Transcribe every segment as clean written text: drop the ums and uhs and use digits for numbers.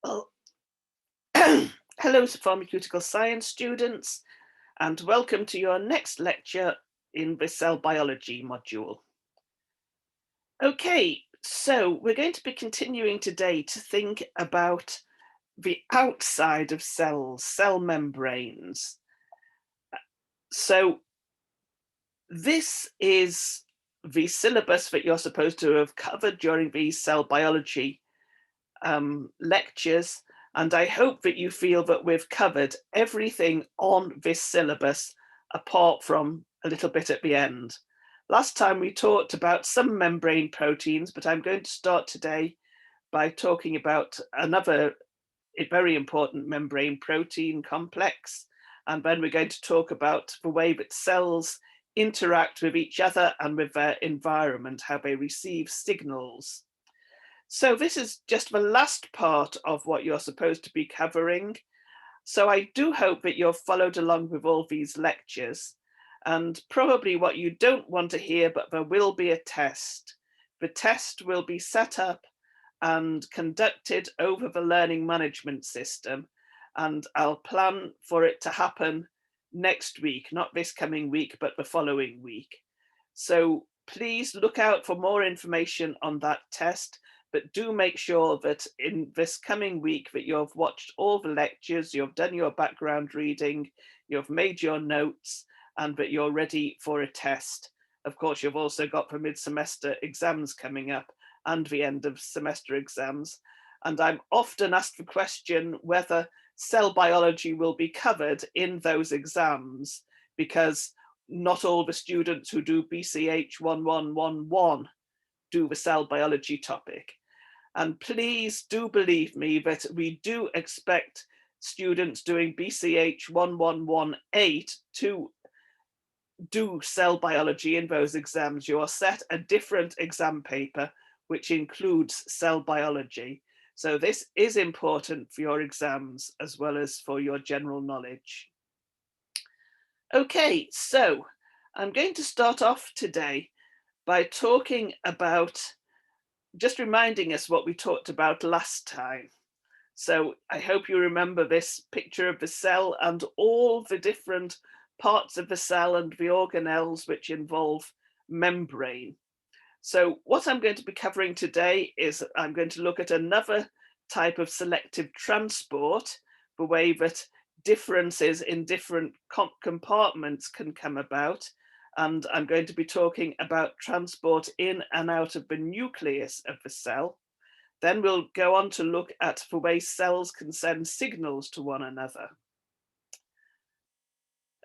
Well, hello, pharmaceutical science students, and welcome to your next lecture in the cell biology module. Okay, so we're going to be continuing today to think about the outside of cells, cell membranes. So this is the syllabus that you're supposed to have covered during these cell biology lectures, and I hope that you feel that we've covered everything on this syllabus apart from a little bit at the end. Last time we talked about some membrane proteins, but I'm going to start today by talking about another very important membrane protein complex, and then we're going to talk about the way that cells interact with each other and with their environment, how they receive signals. So this is just the last part of what you're supposed to be covering. So I do hope that you've followed along with all these lectures, and probably what you don't want to hear, but there will be a test. The test will be set up and conducted over the learning management system, and I'll plan for it to happen next week, not this coming week, but the following week. So please look out for more information on that test, but do make sure that in this coming week that you've watched all the lectures, you've done your background reading, you've made your notes, and that you're ready for a test. Of course, you've also got the mid-semester exams coming up and the end of semester exams. And I'm often asked the question whether cell biology will be covered in those exams, because not all the students who do BCH1118 do the cell biology topic. And please do believe me that we do expect students doing BCH1118 to do cell biology in those exams. You are set a different exam paper which includes cell biology. So this is important for your exams as well as for your general knowledge. Okay, so I'm going to start off today by talking about, just reminding us what we talked about last time. So I hope you remember this picture of the cell and all the different parts of the cell and the organelles which involve membrane. So what I'm going to be covering today is I'm going to look at another type of selective transport, the way that differences in different compartments can come about. And I'm going to be talking about transport in and out of the nucleus of the cell. Then we'll go on to look at the way cells can send signals to one another.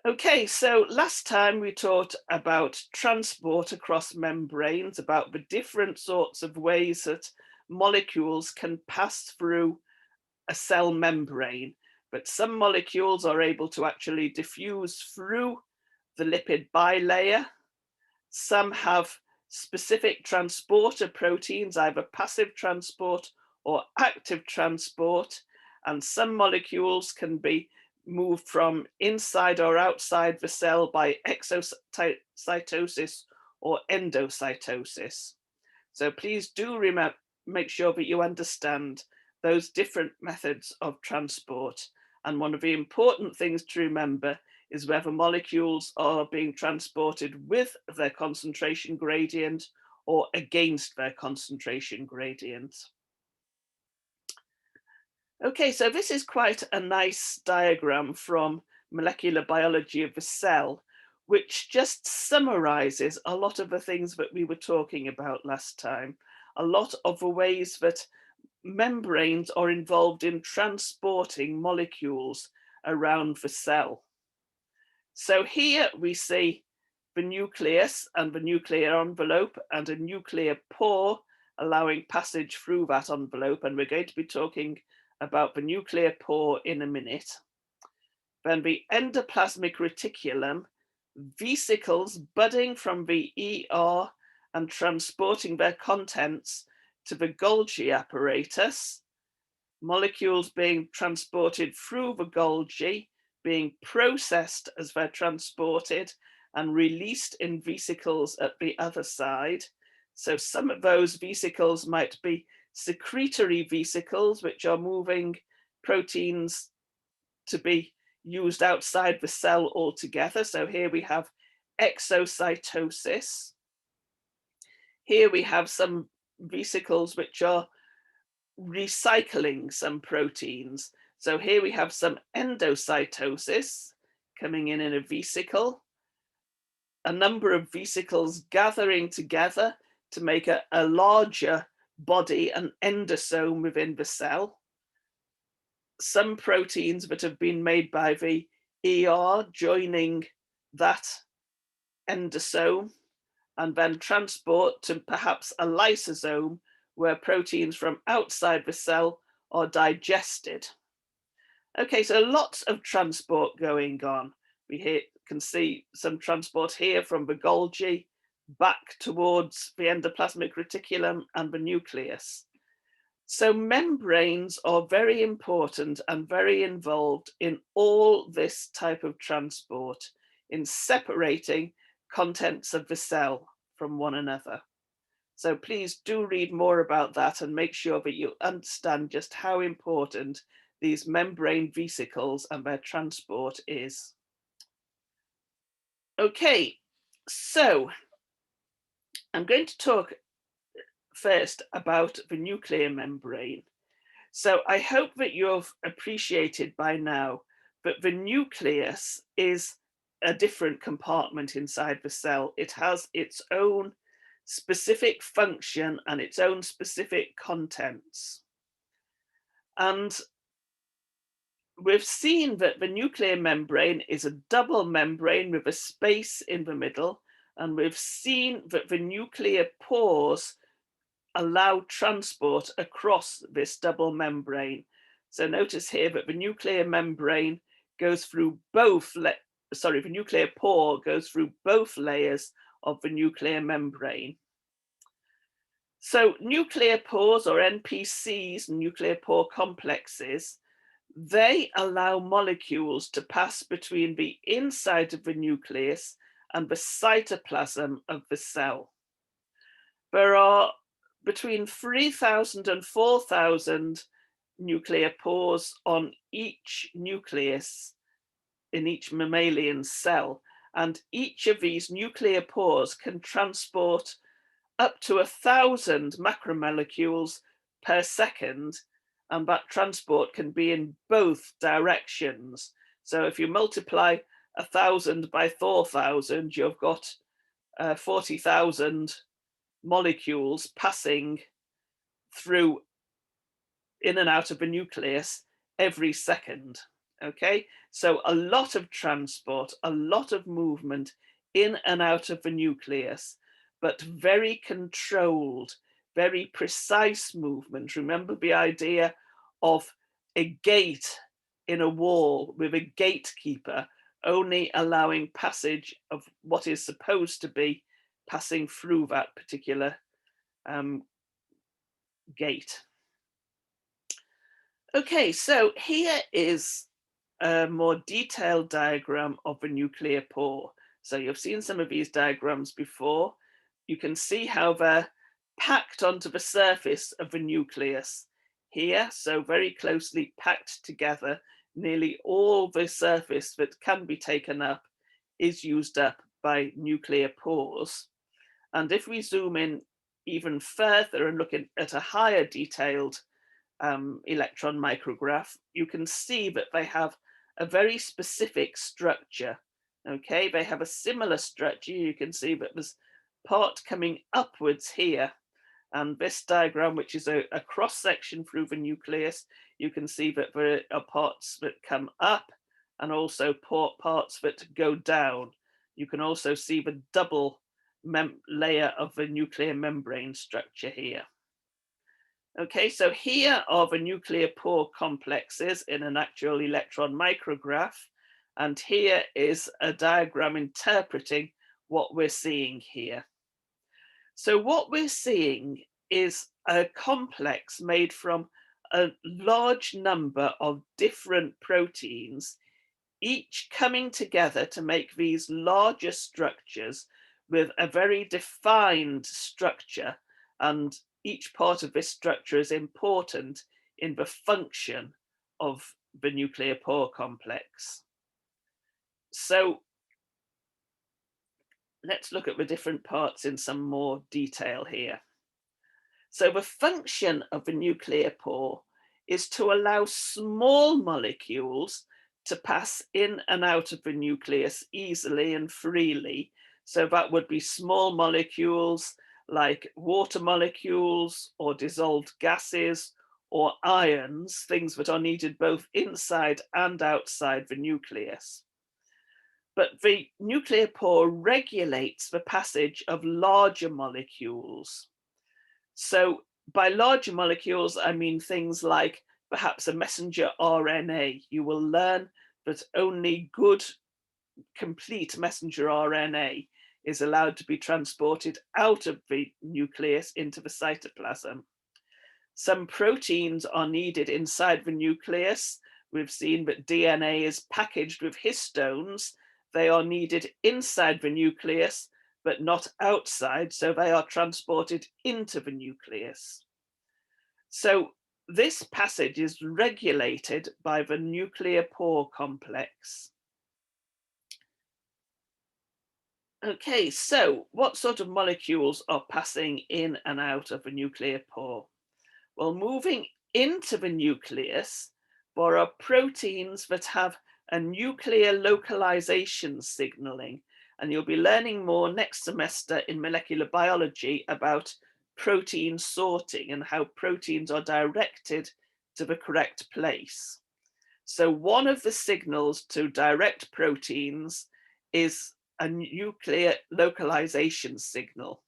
Okay, so last time we talked about transport across membranes, about the different sorts of ways that molecules can pass through a cell membrane, but some molecules are able to actually diffuse through the lipid bilayer. Some have specific transporter proteins, either passive transport or active transport, and some molecules can be moved from inside or outside the cell by exocytosis or endocytosis. So please do make sure that you understand those different methods of transport. And one of the important things to remember is whether molecules are being transported with their concentration gradient or against their concentration gradient. Okay, so this is quite a nice diagram from molecular biology of the cell, which just summarizes a lot of the things that we were talking about last time, a lot of the ways that membranes are involved in transporting molecules around the cell. So here we see the nucleus and the nuclear envelope and a nuclear pore allowing passage through that envelope, and we're going to be talking about the nuclear pore in a minute. Then the endoplasmic reticulum, vesicles budding from the ER and transporting their contents to the Golgi apparatus, molecules being transported through the Golgi, being processed as they're transported and released in vesicles at the other side. So some of those vesicles might be secretory vesicles, which are moving proteins to be used outside the cell altogether. So here we have exocytosis. Here we have some vesicles which are recycling some proteins. So here we have some endocytosis coming in a vesicle, a number of vesicles gathering together to make a larger body, an endosome within the cell. Some proteins that have been made by the ER joining that endosome and then transport to perhaps a lysosome where proteins from outside the cell are digested. Okay, so lots of transport going on. We can see some transport here from the Golgi back towards the endoplasmic reticulum and the nucleus. So membranes are very important and very involved in all this type of transport, in separating contents of the cell from one another. So please do read more about that and make sure that you understand just how important these membrane vesicles and their transport is. Okay, so I'm going to talk first about the nuclear membrane. So I hope that you've appreciated by now that the nucleus is a different compartment inside the cell. It has its own specific function and its own specific contents. And we've seen that the nuclear membrane is a double membrane with a space in the middle. And we've seen that the nuclear pores allow transport across this double membrane. So notice here that the nuclear membrane goes through the nuclear pore goes through both layers of the nuclear membrane. So nuclear pores, or NPCs, nuclear pore complexes, they allow molecules to pass between the inside of the nucleus and the cytoplasm of the cell. There are between 3,000 and 4,000 nuclear pores on each nucleus in each mammalian cell. And each of these nuclear pores can transport up to 1,000 macromolecules per second. And that transport can be in both directions. So if you multiply 1,000 by 4,000, you've got 40,000 molecules passing through in and out of the nucleus every second. Okay, so a lot of transport, a lot of movement in and out of the nucleus, but very controlled, very precise movement. Remember the idea of a gate in a wall with a gatekeeper only allowing passage of what is supposed to be passing through that particular gate. Okay, so here is a more detailed diagram of a nuclear pore. So you've seen some of these diagrams before. You can see how they're packed onto the surface of the nucleus here, so very closely packed together. Nearly all the surface that can be taken up is used up by nuclear pores. And if we zoom in even further and look at a higher detailed electron micrograph, you can see that they have a very specific structure. Okay, they have a similar structure. You can see that there's part coming upwards here. And this diagram, which is a cross section through the nucleus, you can see that there are parts that come up and also parts that go down. You can also see the double layer of the nuclear membrane structure here. Okay, so here are the nuclear pore complexes in an actual electron micrograph. And here is a diagram interpreting what we're seeing here. So what we're seeing is a complex made from a large number of different proteins, each coming together to make these larger structures with a very defined structure and each part of this structure is important in the function of the nuclear pore complex. So let's look at the different parts in some more detail here. So the function of the nuclear pore is to allow small molecules to pass in and out of the nucleus easily and freely. So that would be small molecules like water molecules or dissolved gases or ions, things that are needed both inside and outside the nucleus. But the nuclear pore regulates the passage of larger molecules. So by larger molecules, I mean things like perhaps a messenger RNA. You will learn that only good, complete messenger RNA is allowed to be transported out of the nucleus into the cytoplasm. Some proteins are needed inside the nucleus. We've seen that DNA is packaged with histones. They are needed inside the nucleus, but not outside, so they are transported into the nucleus. So this passage is regulated by the nuclear pore complex. Okay, so what sort of molecules are passing in and out of the nuclear pore? Well, moving into the nucleus, there are proteins that have a nuclear localization signaling, and you'll be learning more next semester in molecular biology about protein sorting and how proteins are directed to the correct place. So one of the signals to direct proteins is a nuclear localization signal.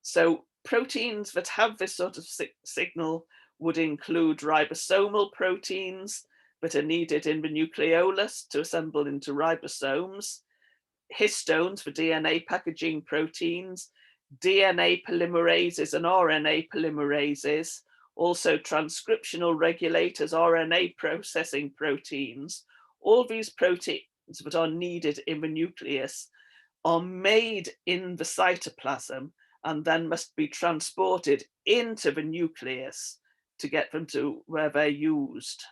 So proteins that have this sort of signal would include ribosomal proteins that are needed in the nucleolus to assemble into ribosomes, histones for DNA packaging proteins, DNA polymerases and RNA polymerases, also transcriptional regulators, RNA processing proteins. All these proteins that are needed in the nucleus are made in the cytoplasm and then must be transported into the nucleus to get them to where they're used.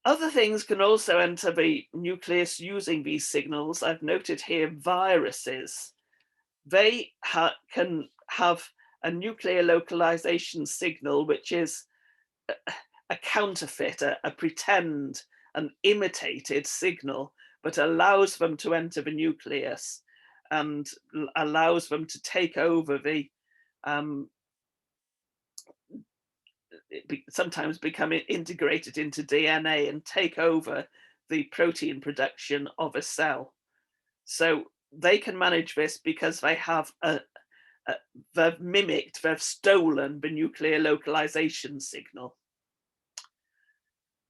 Other things can also enter the nucleus using these signals. I've noted here viruses. They can have a nuclear localization signal, which is a counterfeit, a pretend, an imitated signal, but allows them to enter the nucleus and allows them to take over the sometimes become integrated into DNA and take over the protein production of a cell. So they can manage this because they have they've mimicked, they've stolen the nuclear localization signal.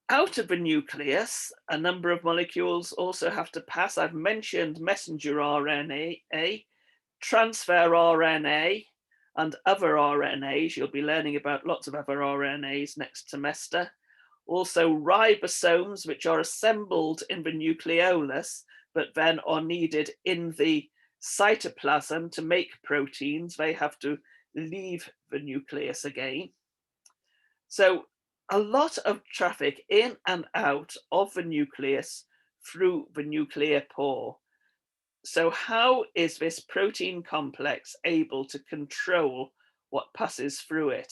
Out of the nucleus, a number of molecules also have to pass. I've mentioned messenger RNA, transfer RNA, and other RNAs. You'll be learning about lots of other RNAs next semester. Also ribosomes, which are assembled in the nucleolus, but then are needed in the cytoplasm to make proteins. They have to leave the nucleus again. So a lot of traffic in and out of the nucleus through the nuclear pore. So how is this protein complex able to control what passes through it?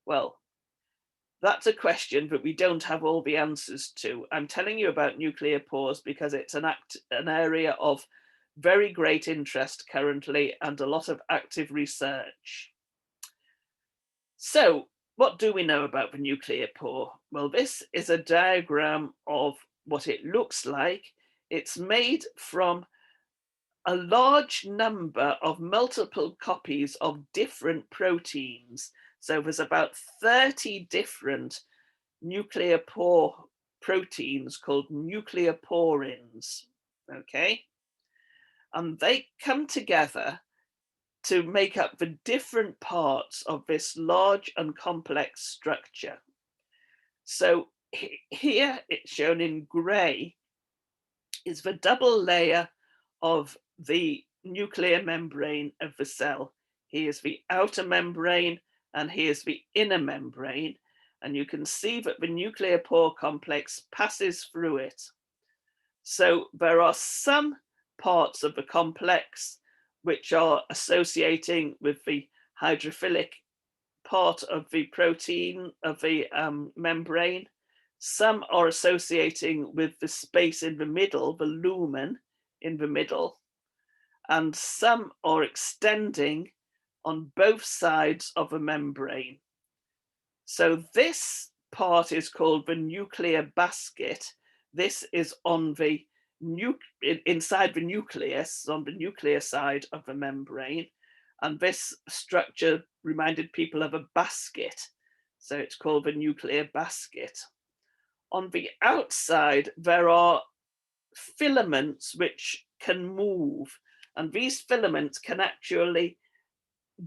Well, that's a question that we don't have all the answers to. I'm telling you about nuclear pores because it's an area of very great interest currently and a lot of active research. So what do we know about the nuclear pore? Well, this is a diagram of what it looks like. It's made from a large number of multiple copies of different proteins. So there's about 30 different nuclear pore proteins called nucleoporins, okay? And they come together to make up the different parts of this large and complex structure. So here it's shown in gray is the double layer of the nuclear membrane of the cell. Here's the outer membrane, and here's the inner membrane. And you can see that the nuclear pore complex passes through it. So there are some parts of the complex which are associating with the hydrophilic part of the protein of the membrane. Some are associating with the space in the middle, the lumen in the middle, and some are extending on both sides of the membrane. So this part is called the nuclear basket. This is on the inside the nucleus, on the nuclear side of the membrane. And this structure reminded people of a basket. So it's called the nuclear basket. On the outside, there are filaments which can move. And these filaments can actually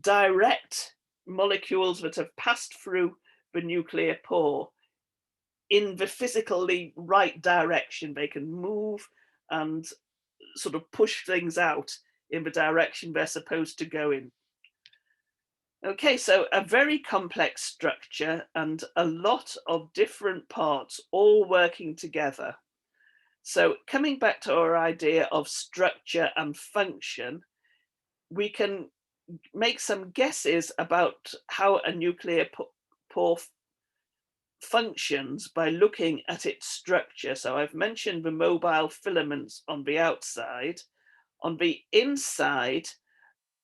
direct molecules that have passed through the nuclear pore in the physically right direction. They can move and sort of push things out in the direction they're supposed to go in. Okay, so a very complex structure and a lot of different parts all working together. So coming back to our idea of structure and function, we can make some guesses about how a nuclear pore functions by looking at its structure. So I've mentioned the mobile filaments on the outside. On the inside,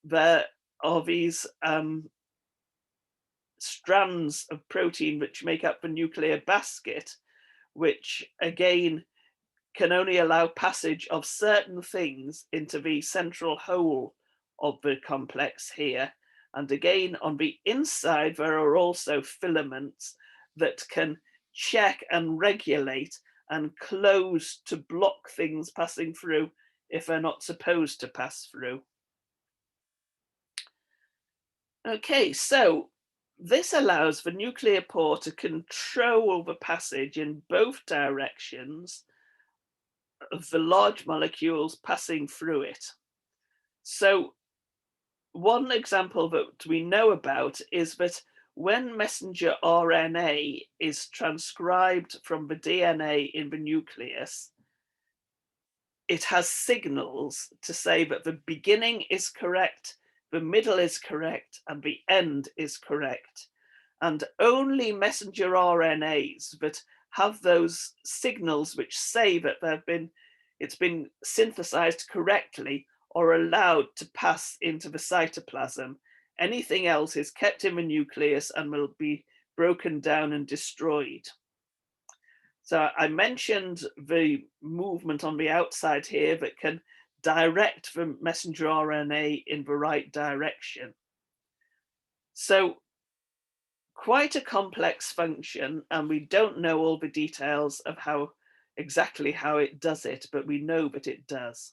there are these strands of protein which make up the nuclear basket, which again can only allow passage of certain things into the central hole of the complex here. And again, on the inside, there are also filaments that can check and regulate and close to block things passing through if they're not supposed to pass through. Okay, so this allows the nuclear pore to control the passage in both directions of the large molecules passing through it. So one example that we know about is that when messenger RNA is transcribed from the DNA in the nucleus, it has signals to say that the beginning is correct, the middle is correct, and the end is correct. And only messenger RNAs that have those signals which say that it's been synthesized correctly are allowed to pass into the cytoplasm. Anything else is kept in the nucleus and will be broken down and destroyed. So I mentioned the movement on the outside here that can direct the messenger RNA in the right direction. So quite a complex function, and we don't know all the details of exactly how it does it, but we know that it does.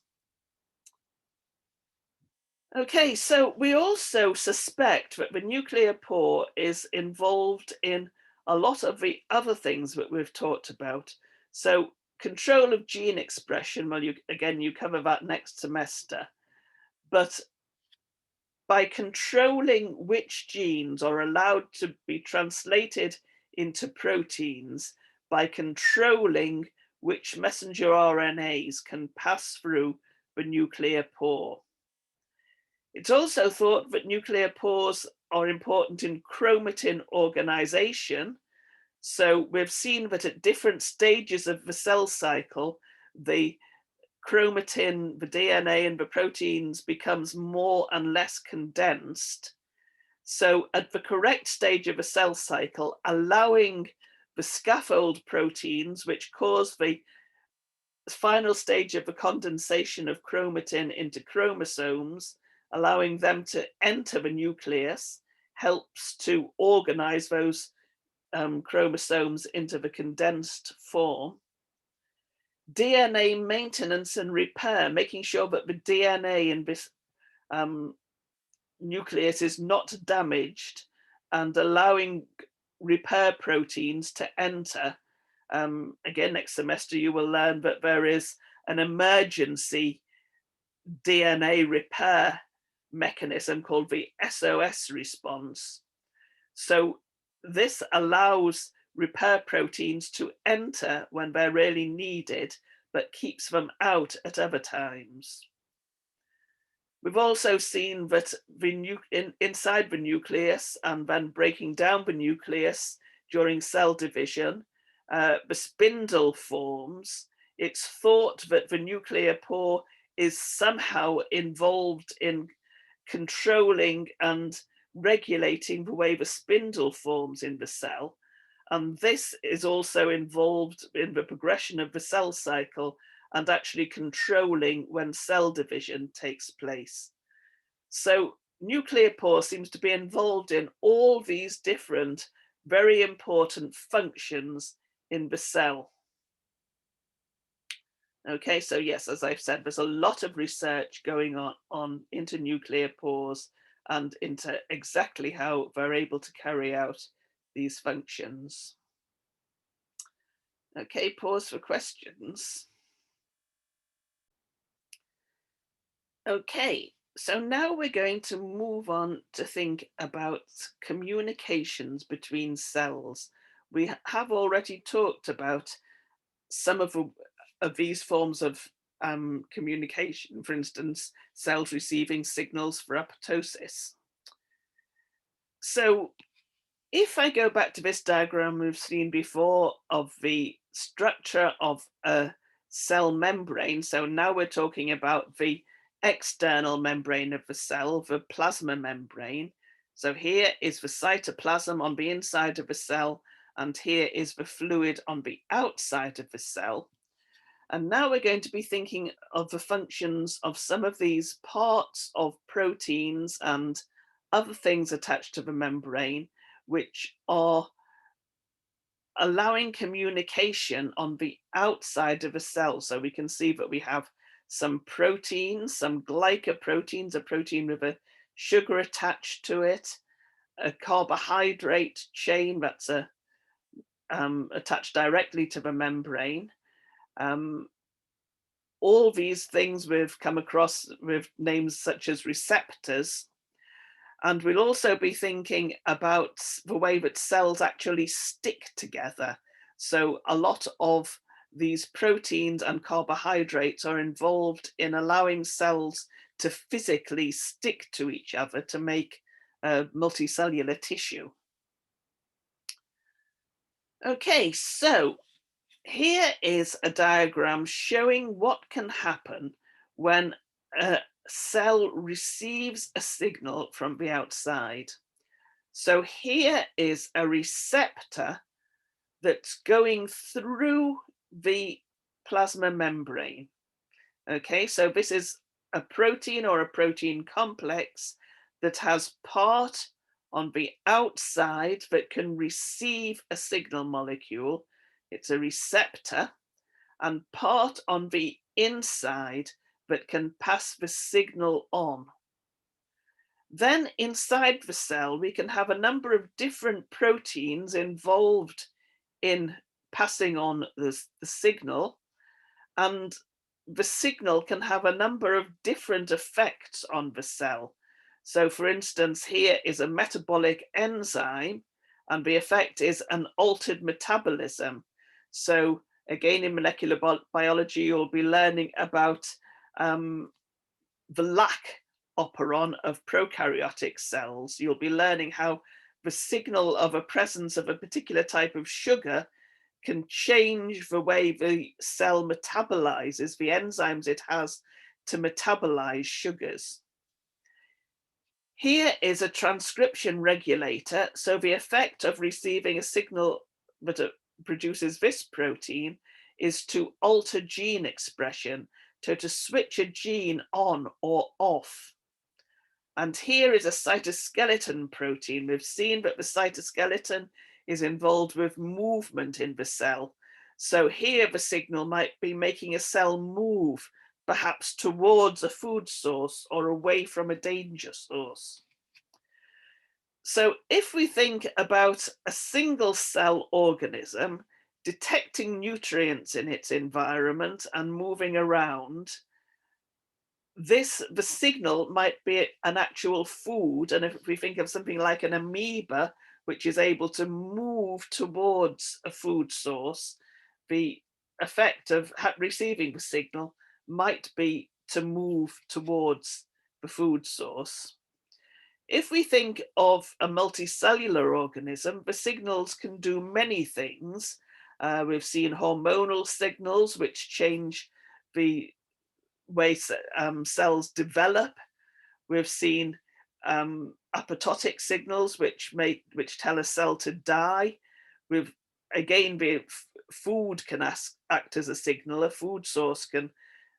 Okay, so we also suspect that the nuclear pore is involved in a lot of the other things that we've talked about. So control of gene expression, well, you cover that next semester, but by controlling which genes are allowed to be translated into proteins, by controlling which messenger RNAs can pass through the nuclear pore. It's also thought that nuclear pores are important in chromatin organization. So we've seen that at different stages of the cell cycle, the chromatin, the DNA and the proteins becomes more and less condensed. So at the correct stage of a cell cycle, allowing the scaffold proteins, which cause the final stage of the condensation of chromatin into chromosomes, allowing them to enter the nucleus, helps to organize those chromosomes into the condensed form. DNA maintenance and repair, making sure that the DNA in this nucleus is not damaged, and allowing repair proteins to enter. Again, next semester you will learn that there is an emergency DNA repair mechanism called the SOS response. So this allows repair proteins to enter when they're really needed, but keeps them out at other times. We've also seen that inside the nucleus and then breaking down the nucleus during cell division, the spindle forms. It's thought that the nuclear pore is somehow involved in controlling and regulating the way the spindle forms in the cell. And this is also involved in the progression of the cell cycle and actually controlling when cell division takes place. So nuclear pore seems to be involved in all these different, very important functions in the cell. Okay, so yes, as I've said, there's a lot of research going on into nuclear pores and into exactly how they're able to carry out these functions. Okay, pause for questions. Okay, so now we're going to move on to think about communications between cells. We have already talked about some of these forms of communication, for instance, cells receiving signals for apoptosis. So if I go back to this diagram we've seen before of the structure of a cell membrane, so now we're talking about the external membrane of the cell, the plasma membrane. So here is the cytoplasm on the inside of the cell, and here is the fluid on the outside of the cell. And now we're going to be thinking of the functions of some of these parts of proteins and other things attached to the membrane, which are allowing communication on the outside of a cell. So we can see that we have some proteins, some glycoproteins, a protein with a sugar attached to it, a carbohydrate chain that's attached directly to the membrane. All these things we've come across with names such as receptors. And we'll also be thinking about the way that cells actually stick together. So a lot of these proteins and carbohydrates are involved in allowing cells to physically stick to each other to make multicellular tissue. Okay, so here is a diagram showing what can happen when a cell receives a signal from the outside. So here is a receptor that's going through the plasma membrane. Okay, so this is a protein or a protein complex that has part on the outside that can receive a signal molecule. It's a receptor, and part on the inside that can pass the signal on. Then inside the cell, we can have a number of different proteins involved in passing on the signal, and the signal can have a number of different effects on the cell. So for instance, here is a metabolic enzyme, and the effect is an altered metabolism. So again, in molecular biology, you'll be learning about the lack operon of prokaryotic cells. You'll be learning how the signal of a presence of a particular type of sugar can change the way the cell metabolizes the enzymes it has to metabolize sugars. Here is a transcription regulator. So the effect of receiving a signal that produces this protein is to alter gene expression, to switch a gene on or off. And here is a cytoskeleton protein. We've seen that the cytoskeleton is involved with movement in the cell. So here the signal might be making a cell move, perhaps towards a food source or away from a danger source. So if we think about a single cell organism detecting nutrients in its environment and moving around, the signal might be an actual food. And if we think of something like an amoeba, which is able to move towards a food source, the effect of receiving the signal might be to move towards the food source. If we think of a multicellular organism, the signals can do many things. We've seen hormonal signals which change the way cells develop. We've seen apoptotic signals which tell a cell to die. We've again food can act as a signal. A food source can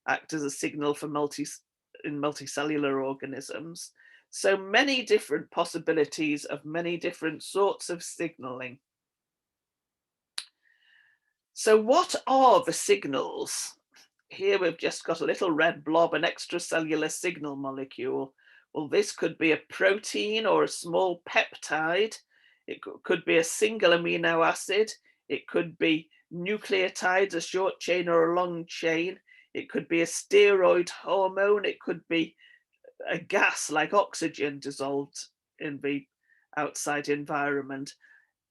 act as a signal for multicellular organisms. So many different possibilities of many different sorts of signaling. So what are the signals? Here we've just got a little red blob, an extracellular signal molecule. Well, this could be a protein or a small peptide. It could be a single amino acid. It could be nucleotides, a short chain or a long chain. It could be a steroid hormone. It could be a gas like oxygen dissolved in the outside environment.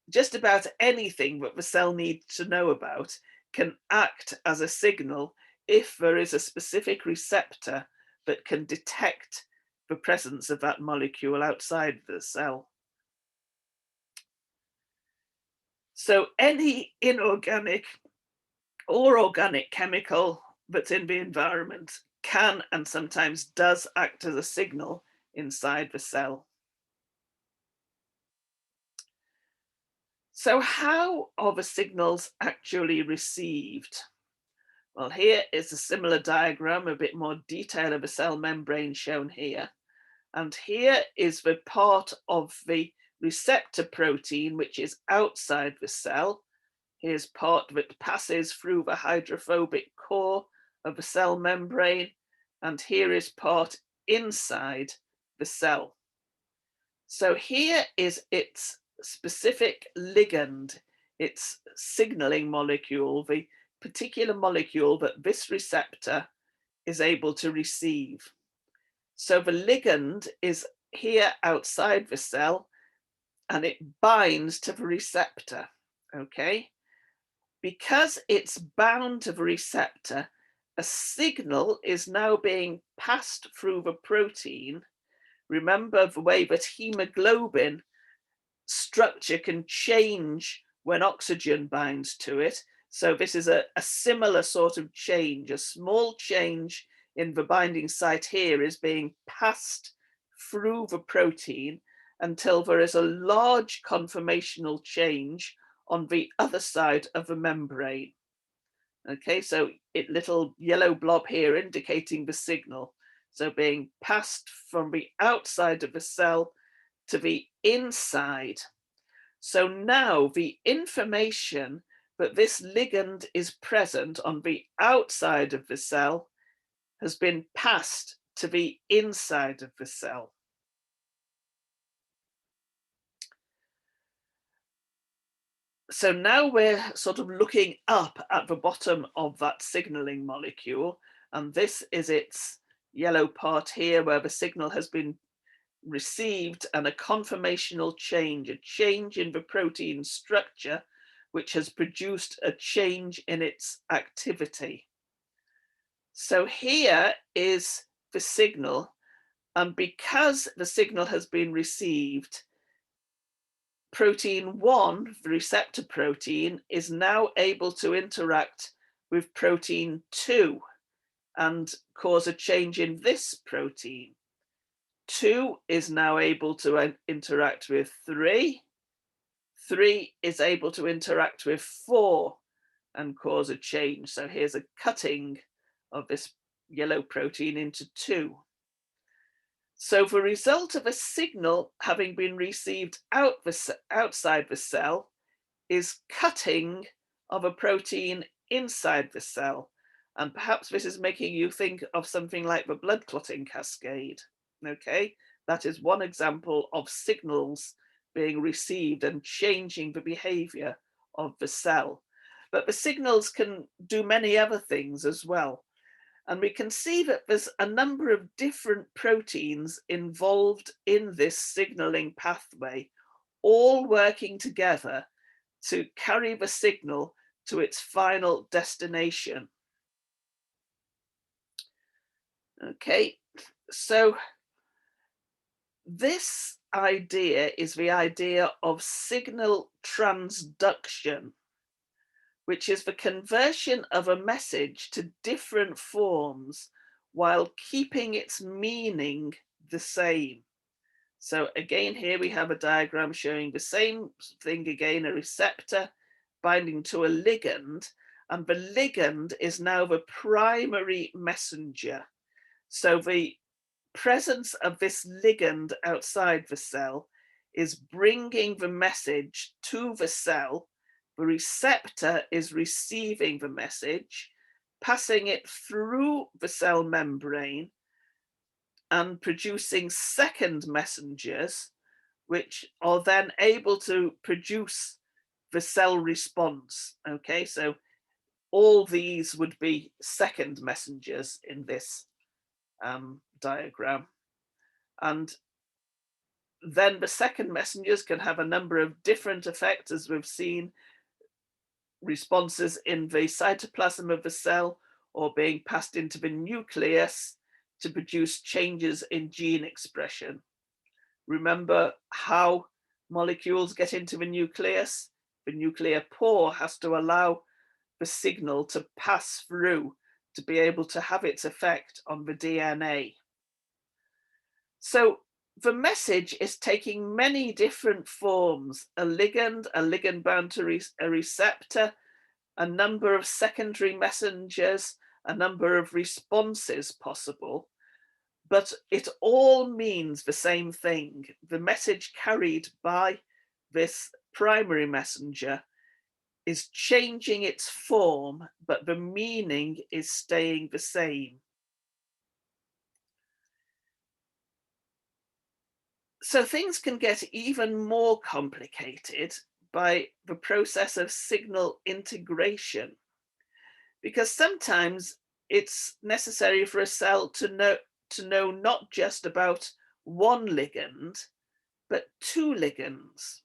Just about anything that the cell needs to know about can act as a signal if there is a specific receptor that can detect the presence of that molecule outside the cell. So any inorganic or organic chemical that's in the environment can and sometimes does act as a signal inside the cell. So how are the signals actually received? Well, here is a similar diagram, a bit more detail of a cell membrane shown here. And here is the part of the receptor protein which is outside the cell. Here's part that passes through the hydrophobic core of the cell membrane. And here is part inside the cell. So here is its specific ligand, its signaling molecule, the particular molecule that this receptor is able to receive. So the ligand is here outside the cell and it binds to the receptor, okay? Because it's bound to the receptor, a signal is now being passed through the protein. Remember the way that hemoglobin structure can change when oxygen binds to it. So this is a similar sort of change. A small change in the binding site here is being passed through the protein until there is a large conformational change on the other side of the membrane. Okay, so little yellow blob here indicating the signal. So being passed from the outside of the cell to the inside. So now the information that this ligand is present on the outside of the cell has been passed to the inside of the cell. So now we're sort of looking up at the bottom of that signaling molecule, and this is its yellow part here where the signal has been received and a conformational change, a change in the protein structure, which has produced a change in its activity. So here is the signal, and because the signal has been received, protein 1, the receptor protein, is now able to interact with protein 2 and cause a change in this protein. 2 is now able to interact with 3. 3 is able to interact with 4 and cause a change. So here's a cutting of this yellow protein into 2. So the result of a signal having been received outside the cell is cutting of a protein inside the cell. And perhaps this is making you think of something like the blood clotting cascade. Okay, that is one example of signals being received and changing the behavior of the cell. But the signals can do many other things as well. And we can see that there's a number of different proteins involved in this signaling pathway, all working together to carry the signal to its final destination. Okay, so this idea is the idea of signal transduction, which is the conversion of a message to different forms while keeping its meaning the same. So again, here we have a diagram showing the same thing again, a receptor binding to a ligand, and the ligand is now the primary messenger. So the presence of this ligand outside the cell is bringing the message to the cell. The receptor is receiving the message, passing it through the cell membrane and producing second messengers, which are then able to produce the cell response. Okay, so all these would be second messengers in this diagram. And then the second messengers can have a number of different effects, as we've seen, responses in the cytoplasm of the cell or being passed into the nucleus to produce changes in gene expression. Remember how molecules get into the nucleus? The nuclear pore has to allow the signal to pass through to be able to have its effect on the DNA. So the message is taking many different forms: a ligand bound to a receptor, a number of secondary messengers, a number of responses possible, but it all means the same thing. The message carried by this primary messenger is changing its form, but the meaning is staying the same. So things can get even more complicated by the process of signal integration, because sometimes it's necessary for a cell to know not just about one ligand, but two ligands.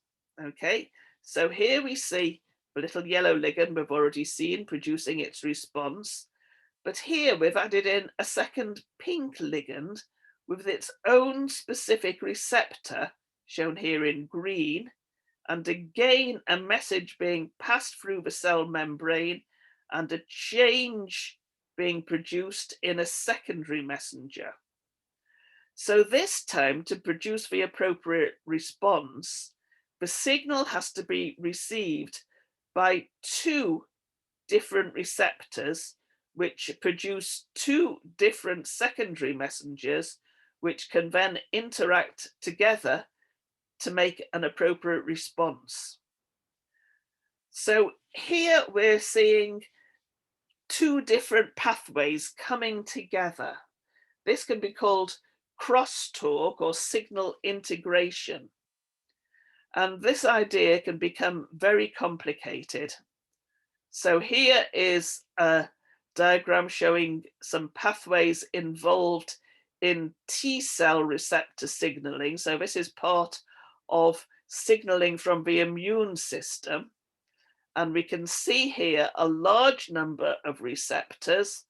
Okay, so here we see the little yellow ligand we've already seen producing its response, but here we've added in a second pink ligand with its own specific receptor, shown here in green, and again a message being passed through the cell membrane and a change being produced in a secondary messenger. So this time, to produce the appropriate response, the signal has to be received by two different receptors, which produce two different secondary messengers, which can then interact together to make an appropriate response. So here we're seeing two different pathways coming together. This can be called crosstalk or signal integration. And this idea can become very complicated. So here is a diagram showing some pathways involved in T cell receptor signaling. So this is part of signaling from the immune system. And we can see here a large number of receptors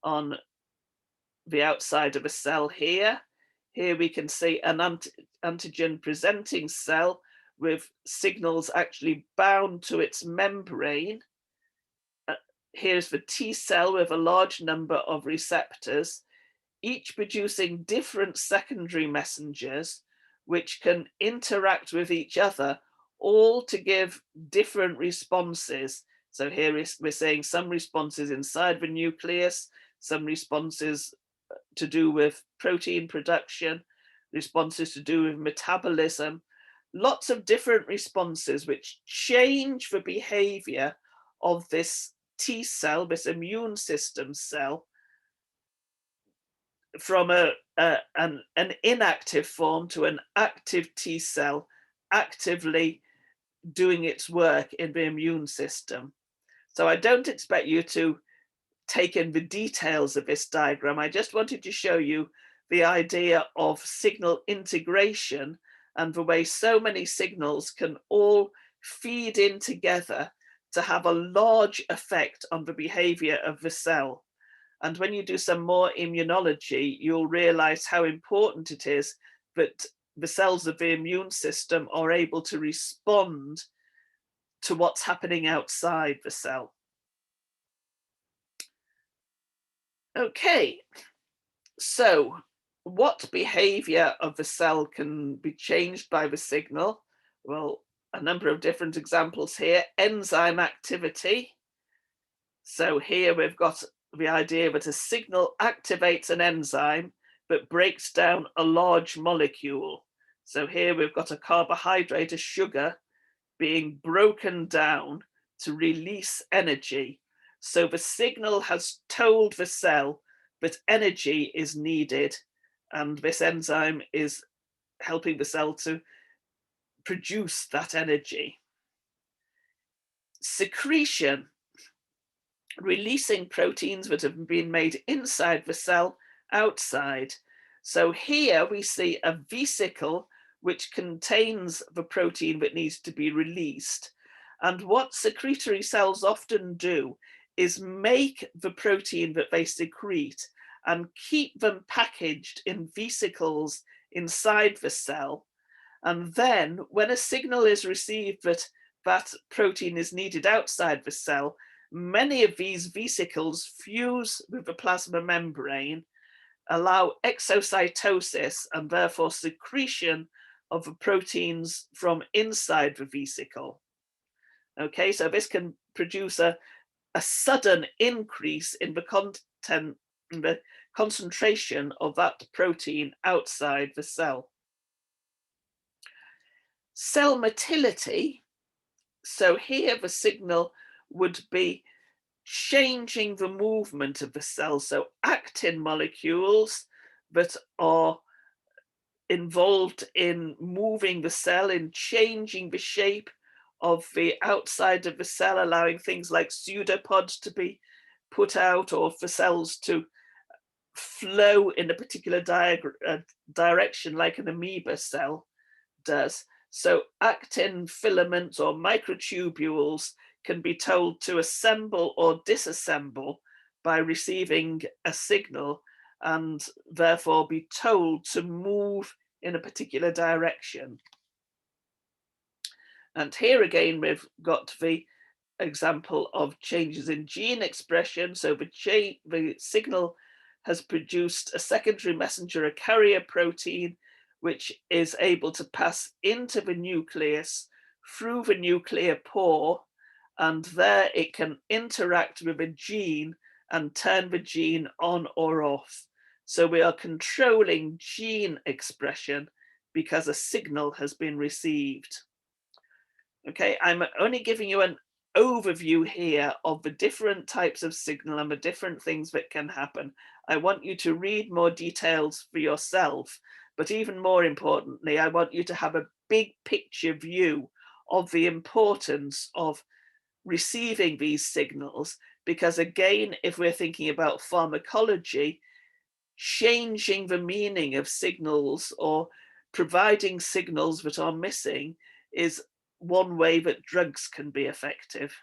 on the outside of a cell here. Here we can see an antigen presenting cell with signals actually bound to its membrane. Here's the T cell with a large number of receptors, each producing different secondary messengers, which can interact with each other, all to give different responses. So here we're saying some responses inside the nucleus, some responses to do with protein production, responses to do with metabolism, lots of different responses which change the behavior of this T cell, this immune system cell, from an inactive form to an active T cell actively doing its work in the immune system. So I don't expect you to take in the details of this diagram. I just wanted to show you the idea of signal integration and the way so many signals can all feed in together to have a large effect on the behavior of the cell. And when you do some more immunology, you'll realize how important it is that the cells of the immune system are able to respond to what's happening outside the cell. Okay, so what behavior of the cell can be changed by the signal? Well, a number of different examples here. Enzyme activity. So here we've got the idea that a signal activates an enzyme but breaks down a large molecule. So here we've got a carbohydrate, a sugar, being broken down to release energy. So the signal has told the cell that energy is needed, and this enzyme is helping the cell to produce that energy. Secretion, releasing proteins that have been made inside the cell outside. So here we see a vesicle which contains the protein that needs to be released. And what secretory cells often do is make the protein that they secrete and keep them packaged in vesicles inside the cell. And then when a signal is received that that protein is needed outside the cell, many of these vesicles fuse with the plasma membrane, allow exocytosis and therefore secretion of the proteins from inside the vesicle. Okay, so this can produce a sudden increase in the content, in the concentration of that protein outside the cell. Cell motility. So here the signal would be changing the movement of the cell. So actin molecules that are involved in moving the cell, in changing the shape of the outside of the cell, allowing things like pseudopods to be put out or for cells to flow in a particular direction like an amoeba cell does. So actin filaments or microtubules can be told to assemble or disassemble by receiving a signal and therefore be told to move in a particular direction. And here again, we've got the example of changes in gene expression. So the signal has produced a secondary messenger, a carrier protein, which is able to pass into the nucleus through the nuclear pore, and there it can interact with a gene and turn the gene on or off. So we are controlling gene expression because a signal has been received. Okay, I'm only giving you an overview here of the different types of signal and the different things that can happen. I want you to read more details for yourself, but even more importantly, I want you to have a big picture view of the importance of receiving these signals, because again, if we're thinking about pharmacology, changing the meaning of signals or providing signals that are missing is one way that drugs can be effective.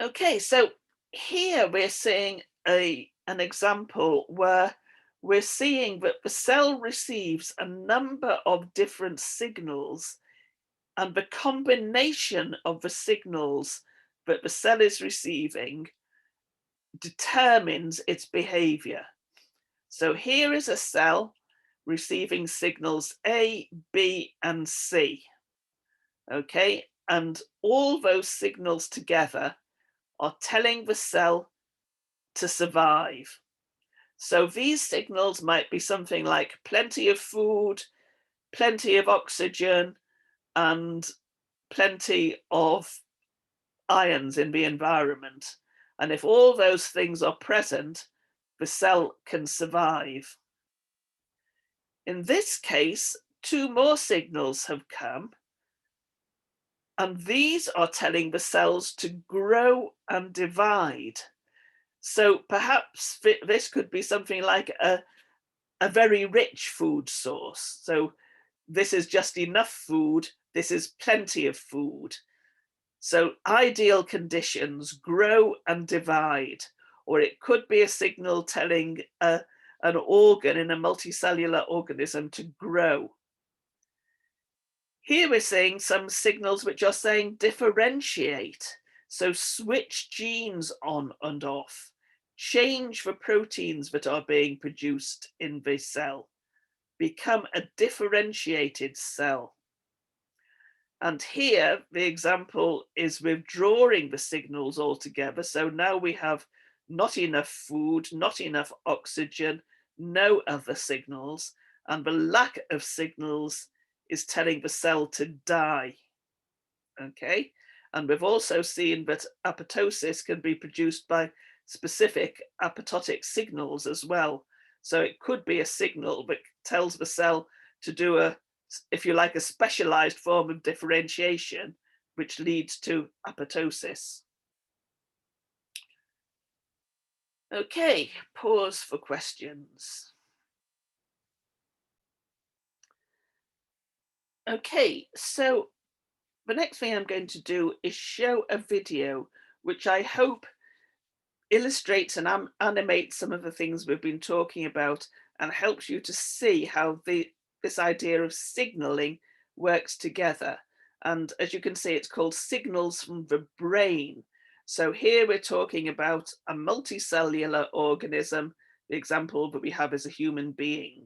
Okay, so here we're seeing an example where we're seeing that the cell receives a number of different signals, and the combination of the signals that the cell is receiving determines its behavior. So here is a cell receiving signals A, B, and C. Okay, and all those signals together are telling the cell to survive. So these signals might be something like plenty of food, plenty of oxygen, and plenty of ions in the environment. And if all those things are present, the cell can survive. In this case, two more signals have come, And these are telling the cells to grow and divide. So perhaps this could be something like a very rich food source. So this is just enough food, this is plenty of food. So ideal conditions, grow and divide. Or it could be a signal telling an organ in a multicellular organism to grow. Here we're seeing some signals which are saying differentiate. So switch genes on and off, change the proteins that are being produced in the cell, become a differentiated cell. And here the example is withdrawing the signals altogether. So now we have not enough food, not enough oxygen, no other signals, and the lack of signals is telling the cell to die. Okay, and we've also seen that apoptosis can be produced by specific apoptotic signals as well. So it could be a signal that tells the cell to do a, if you like, a specialized form of differentiation, which leads to apoptosis. Okay, pause for questions. Okay, so the next thing I'm going to do is show a video which I hope illustrates and animates some of the things we've been talking about and helps you to see how this idea of signaling works together. And as you can see, it's called Signals from the Brain. So here we're talking about a multicellular organism. The example that we have is a human being.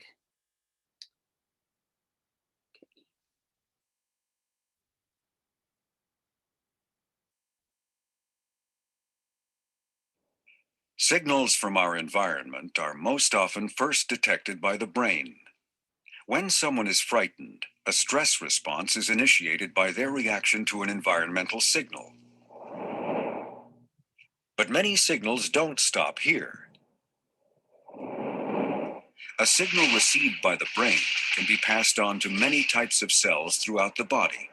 Signals from our environment are most often first detected by the brain. When someone is frightened, a stress response is initiated by their reaction to an environmental signal. But many signals don't stop here. A signal received by the brain can be passed on to many types of cells throughout the body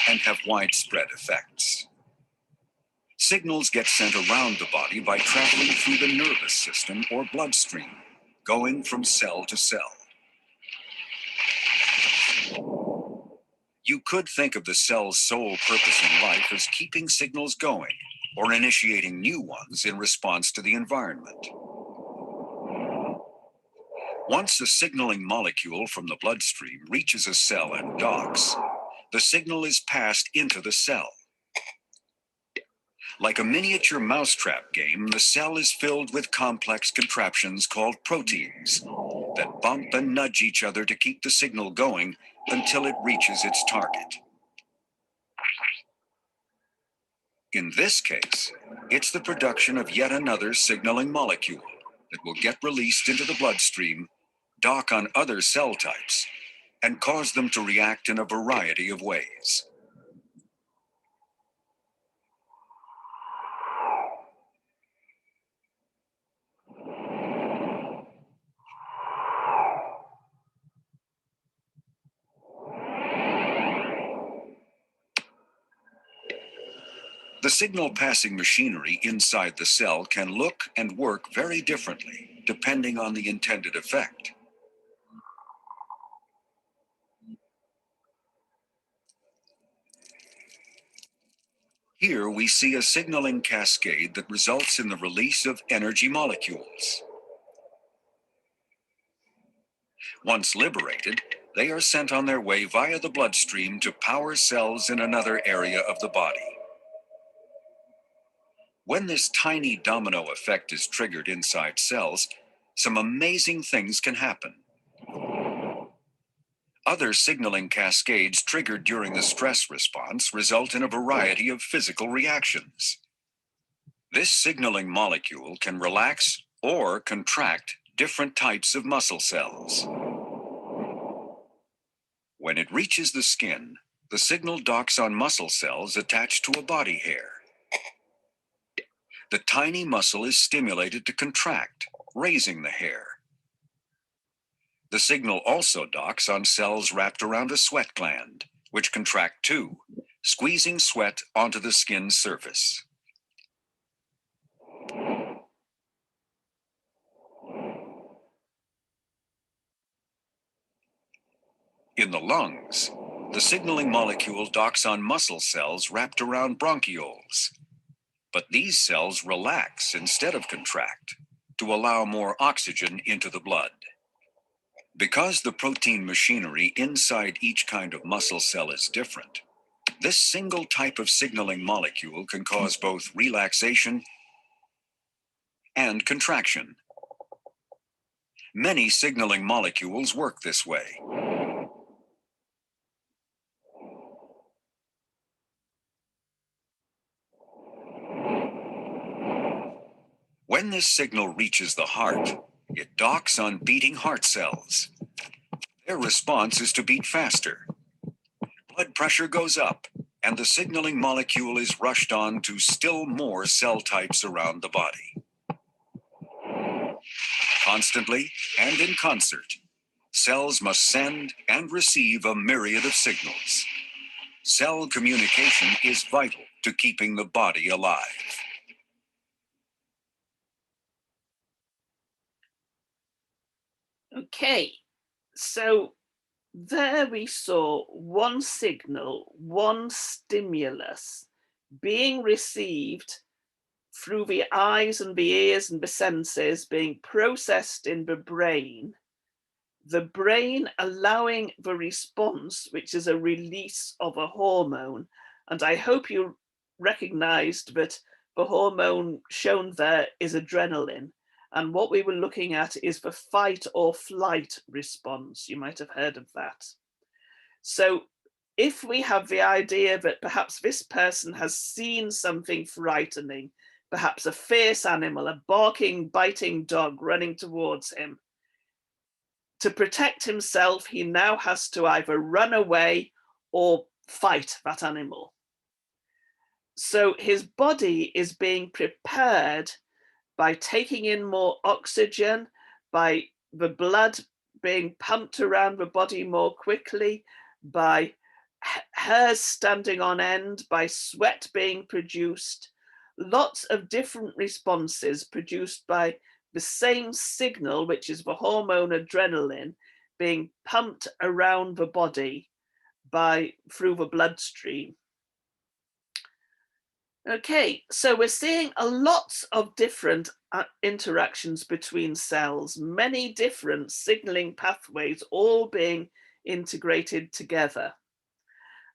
and have widespread effects. Signals get sent around the body by traveling through the nervous system or bloodstream, going from cell to cell. You could think of the cell's sole purpose in life as keeping signals going or initiating new ones in response to the environment. Once a signaling molecule from the bloodstream reaches a cell and docks, the signal is passed into the cell. Like a miniature mousetrap game, the cell is filled with complex contraptions called proteins that bump and nudge each other to keep the signal going until it reaches its target. In this case, it's the production of yet another signaling molecule that will get released into the bloodstream, dock on other cell types, and cause them to react in a variety of ways. The signal passing machinery inside the cell can look and work very differently, depending on the intended effect. Here we see a signaling cascade that results in the release of energy molecules. Once liberated, they are sent on their way via the bloodstream to power cells in another area of the body. When this tiny domino effect is triggered inside cells, some amazing things can happen. Other signaling cascades triggered during the stress response result in a variety of physical reactions. This signaling molecule can relax or contract different types of muscle cells. When it reaches the skin, the signal docks on muscle cells attached to a body hair. The tiny muscle is stimulated to contract, raising the hair. The signal also docks on cells wrapped around a sweat gland, which contract too, squeezing sweat onto the skin surface. In the lungs, the signaling molecule docks on muscle cells wrapped around bronchioles. But these cells relax instead of contract to allow more oxygen into the blood. Because the protein machinery inside each kind of muscle cell is different, this single type of signaling molecule can cause both relaxation and contraction. Many signaling molecules work this way. When this signal reaches the heart, it docks on beating heart cells. Their response is to beat faster. Blood pressure goes up, and the signaling molecule is rushed on to still more cell types around the body. Constantly and in concert, cells must send and receive a myriad of signals. Cell communication is vital to keeping the body alive. Okay, so there we saw one signal, one stimulus being received through the eyes and the ears and the senses, being processed in the brain allowing the response, which is a release of a hormone. And I hope you recognized that the hormone shown there is adrenaline. And what we were looking at is the fight or flight response. You might have heard of that. So if we have the idea that perhaps this person has seen something frightening, perhaps a fierce animal, a barking, biting dog running towards him, to protect himself, he now has to either run away or fight that animal. So his body is being prepared by taking in more oxygen, by the blood being pumped around the body more quickly, by hairs standing on end, by sweat being produced, lots of different responses produced by the same signal, which is the hormone adrenaline, being pumped around the body through the bloodstream. Okay, so we're seeing a lot of different interactions between cells, many different signaling pathways all being integrated together.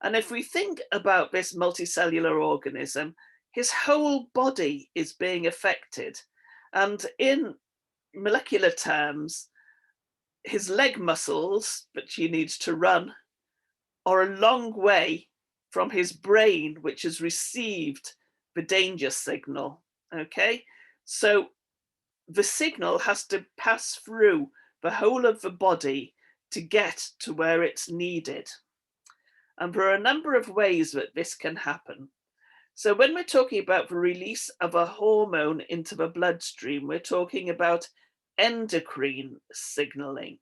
And if we think about this multicellular organism, his whole body is being affected. And in molecular terms, his leg muscles, which he needs to run, are a long way from his brain, which has received the danger signal. Okay, so the signal has to pass through the whole of the body to get to where it's needed. And there are a number of ways that this can happen. So when we're talking about the release of a hormone into the bloodstream, we're talking about endocrine signaling.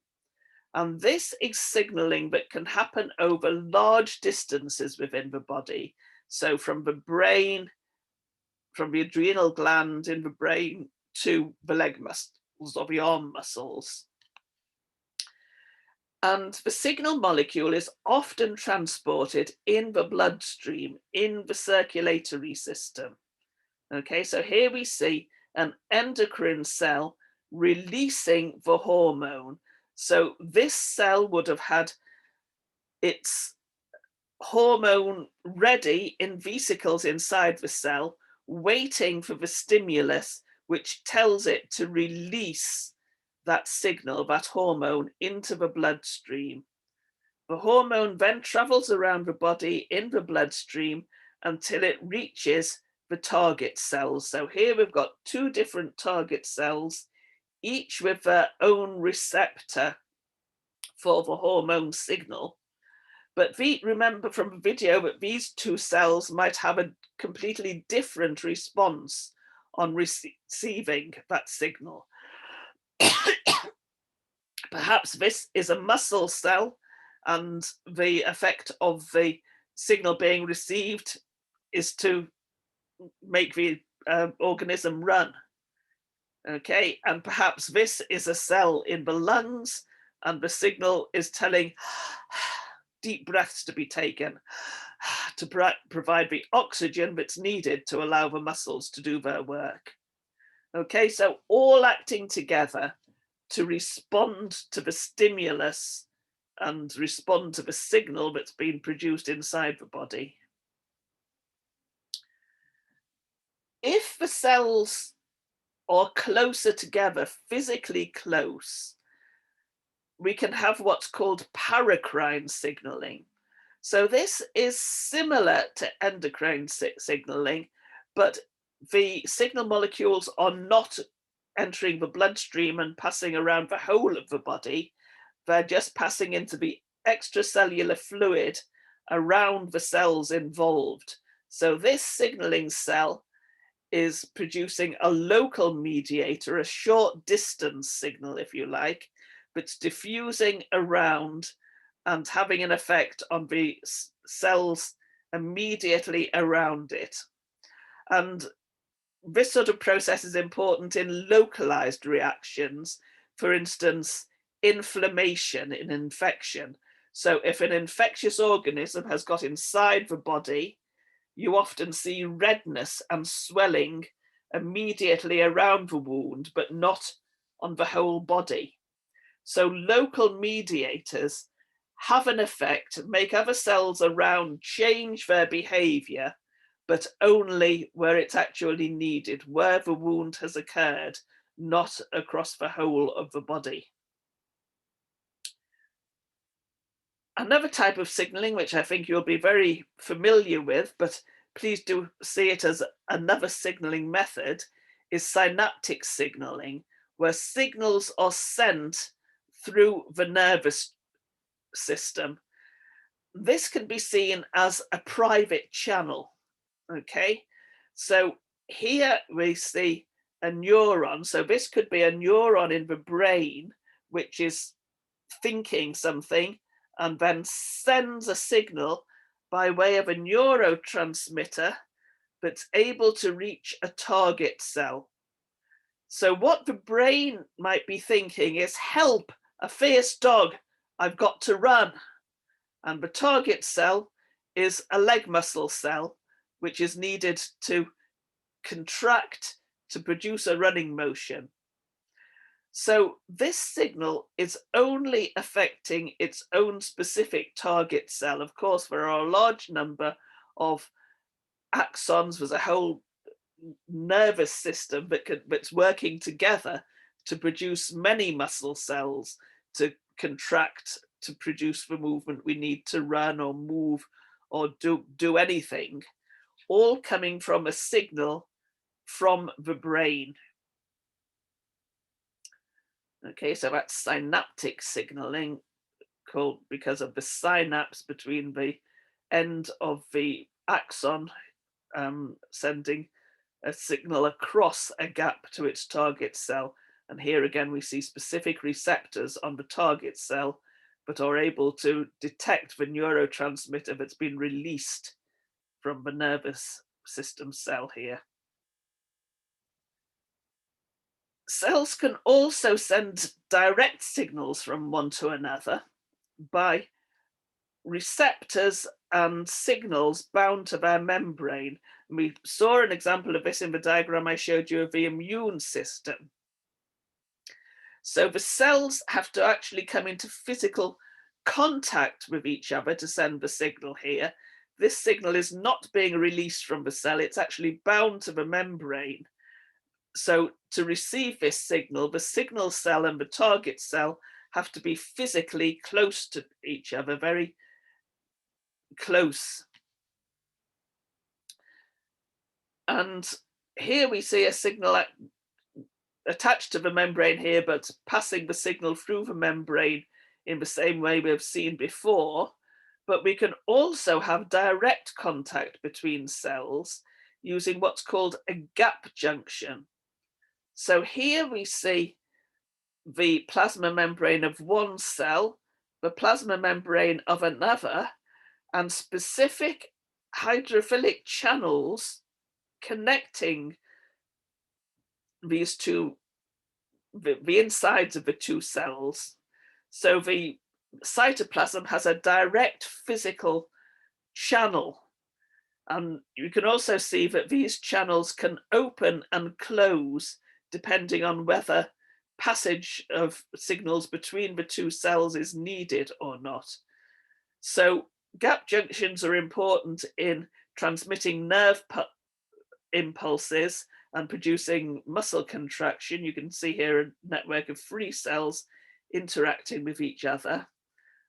And this is signaling that can happen over large distances within the body. So from the brain, from the adrenal gland in the brain to the leg muscles or the arm muscles. And the signal molecule is often transported in the bloodstream, in the circulatory system. Okay, so here we see an endocrine cell releasing the hormone. So this cell would have had its hormone ready in vesicles inside the cell, waiting for the stimulus, which tells it to release that signal, that hormone, into the bloodstream. The hormone then travels around the body in the bloodstream until it reaches the target cells. So here we've got two different target cells, each with their own receptor for the hormone signal. But remember from the video that these two cells might have a completely different response on receiving that signal. Perhaps this is a muscle cell, and the effect of the signal being received is to make the organism run. Okay, and perhaps this is a cell in the lungs, and the signal is telling deep breaths to be taken to provide the oxygen that's needed to allow the muscles to do their work. Okay, so all acting together to respond to the stimulus and respond to the signal that's been produced inside the body. If the cells are closer together, physically close, we can have what's called paracrine signaling. So this is similar to endocrine signaling, but the signal molecules are not entering the bloodstream and passing around the whole of the body. They're just passing into the extracellular fluid around the cells involved. So this signaling cell is producing a local mediator, a short distance signal, if you like, that's diffusing around and having an effect on the cells immediately around it. And this sort of process is important in localized reactions, for instance, inflammation in infection. So if an infectious organism has got inside the body, you often see redness and swelling immediately around the wound, but not on the whole body. So local mediators have an effect, make other cells around change their behavior, but only where it's actually needed, where the wound has occurred, not across the whole of the body. Another type of signaling, which I think you'll be very familiar with, but please do see it as another signaling method, is synaptic signaling, where signals are sent through the nervous system. This can be seen as a private channel. Okay, so here we see a neuron. So this could be a neuron in the brain, which is thinking something and then sends a signal by way of a neurotransmitter that's able to reach a target cell. So what the brain might be thinking is, help, a fierce dog, I've got to run. And the target cell is a leg muscle cell, which is needed to contract to produce a running motion. So this signal is only affecting its own specific target cell. Of course, there are a large number of axons. There's a whole nervous system that's working together to produce many muscle cells to contract to produce the movement we need to run or move or do anything, all coming from a signal from the brain. Okay, so that's synaptic signaling, called because of the synapse between the end of the axon sending a signal across a gap to its target cell. And here again, we see specific receptors on the target cell, but are able to detect the neurotransmitter that's been released from the nervous system cell here. Cells can also send direct signals from one to another by receptors and signals bound to their membrane. And we saw an example of this in the diagram I showed you of the immune system. So the cells have to actually come into physical contact with each other to send the signal here. This signal is not being released from the cell, it's actually bound to the membrane. So to receive this signal, the signal cell and the target cell have to be physically close to each other, very close. And here we see a signal attached to the membrane here, but passing the signal through the membrane in the same way we've seen before. But we can also have direct contact between cells using what's called a gap junction. So here we see the plasma membrane of one cell, the plasma membrane of another, and specific hydrophilic channels connecting these two, the insides of the two cells. So the cytoplasm has a direct physical channel. And you can also see that these channels can open and close depending on whether passage of signals between the two cells is needed or not. So gap junctions are important in transmitting nerve impulses and producing muscle contraction. You can see here a network of 3 cells interacting with each other.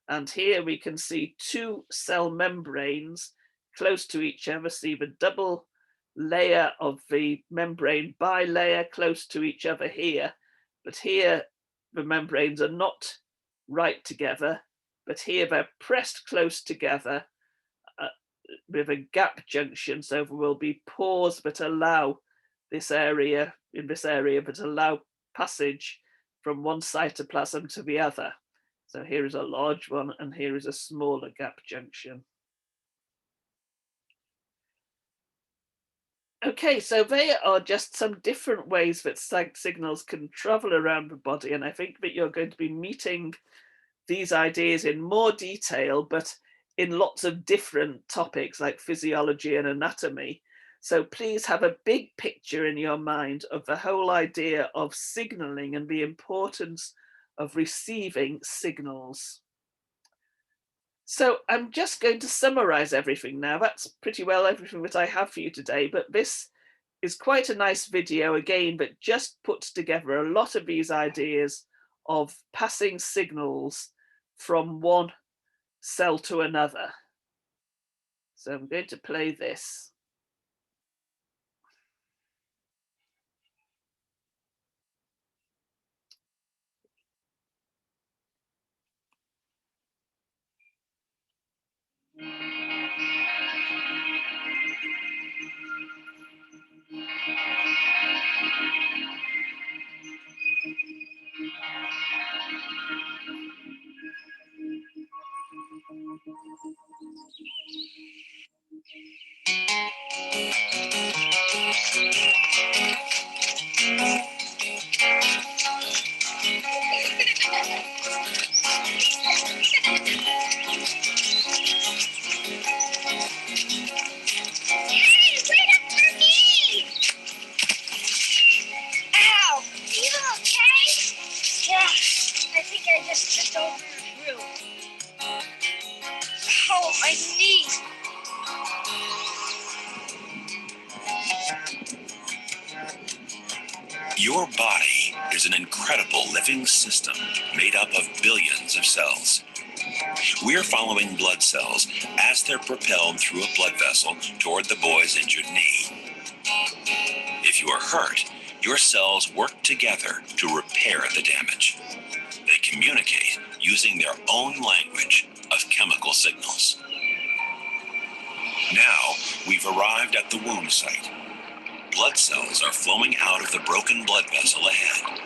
And here we can see 2 cell membranes close to each other. See the double layer of the membrane bilayer close to each other here. But here the membranes are not right together, but here they're pressed close together with a gap junction. So there will be pores that allow this area, that allow passage from one cytoplasm to the other. So here is a large one and here is a smaller gap junction. Okay, so they are just some different ways that signals can travel around the body, and I think that you're going to be meeting these ideas in more detail, but in lots of different topics like physiology and anatomy. So please have a big picture in your mind of the whole idea of signaling and the importance of receiving signals. So I'm just going to summarize everything now. That's pretty well everything that I have for you today, but this is quite a nice video again, but just puts together a lot of these ideas of passing signals from one cell to another. So I'm going to play this. My knee. Your body is an incredible living system made up of billions of cells. We're following blood cells as they're propelled through a blood vessel toward the boy's injured knee. If you are hurt, your cells work together to repair the damage. They communicate using their own language of chemical signals. Now, we've arrived at the wound site. Blood cells are flowing out of the broken blood vessel ahead.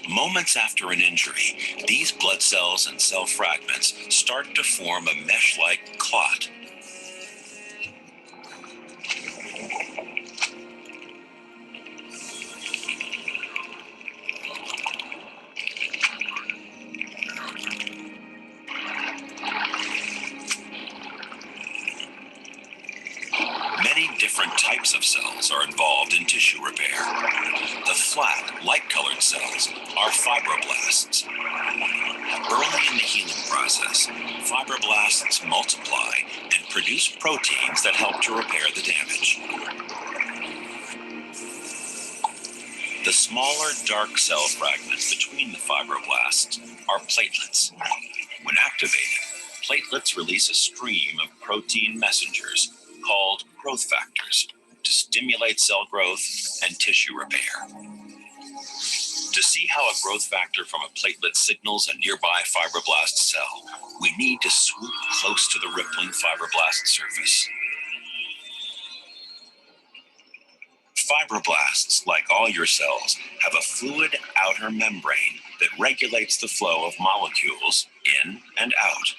Moments after an injury, these blood cells and cell fragments start to form a mesh-like clot. Many different types of cells are involved in tissue repair. The flat, light-colored cells are fibroblasts. Early in the healing process, fibroblasts multiply and produce proteins that help to repair the damage. The smaller, dark cell fragments between the fibroblasts are platelets. When activated, platelets release a stream of protein messengers called growth factors to stimulate cell growth and tissue repair. To see how a growth factor from a platelet signals a nearby fibroblast cell, we need to swoop close to the rippling fibroblast surface. Fibroblasts, like all your cells, have a fluid outer membrane that regulates the flow of molecules in and out.